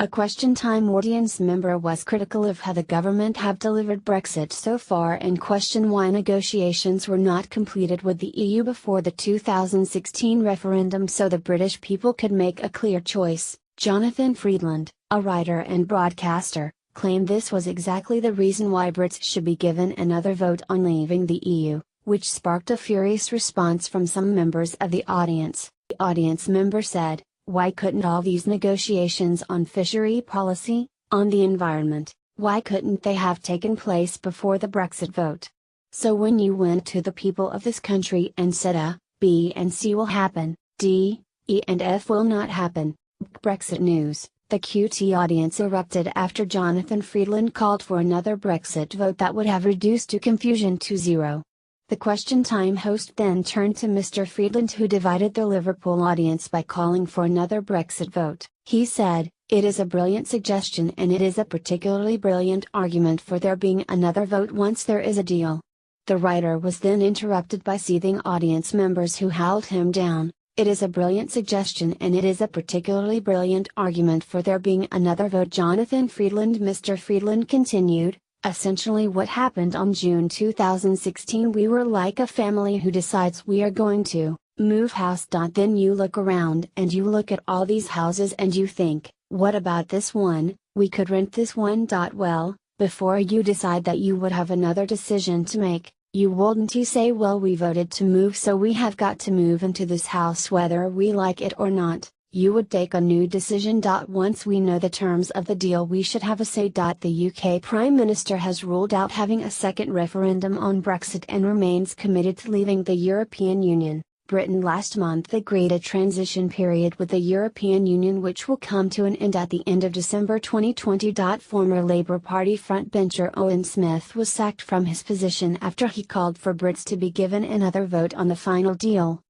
A Question Time audience member was critical of how the government have delivered Brexit so far and questioned why negotiations were not completed with the EU before the 2016 referendum so the British people could make a clear choice. Jonathan Freedland, a writer and broadcaster, claimed this was exactly the reason why Brits should be given another vote on leaving the EU, which sparked a furious response from some members of the audience. The audience member said, "Why couldn't all these negotiations on fishery policy, on the environment, why couldn't they have taken place before the Brexit vote? So when you went to the people of this country and said A, B and C will happen, D, E and F will not happen." Brexit news. The QT audience erupted after Jonathan Freedland called for another Brexit vote that would have reduced to confusion to zero. The Question Time host then turned to Mr. Freedland, who divided the Liverpool audience by calling for another Brexit vote. He said, "It is a brilliant suggestion and it is a particularly brilliant argument for there being another vote once there is a deal." The writer was then interrupted by seething audience members who howled him down. "It is a brilliant suggestion and it is a particularly brilliant argument for there being another vote." Jonathan Freedland. Mr. Freedland continued, "Essentially what happened on June 2016, we were like a family who decides we are going to move house. Then you look around and you look at all these houses and you think, what about this one, we could rent this one. Well, before you decide that you would have another decision to make, you wouldn't you say, well, we voted to move so we have got to move into this house whether we like it or not. You would take a new decision. Once we know the terms of the deal we should have a say. The UK Prime Minister has ruled out having a second referendum on Brexit and remains committed to leaving the European Union. Britain last month agreed a transition period with the European Union which will come to an end at the end of December 2020. Former Labour Party frontbencher Owen Smith was sacked from his position after he called for Brits to be given another vote on the final deal.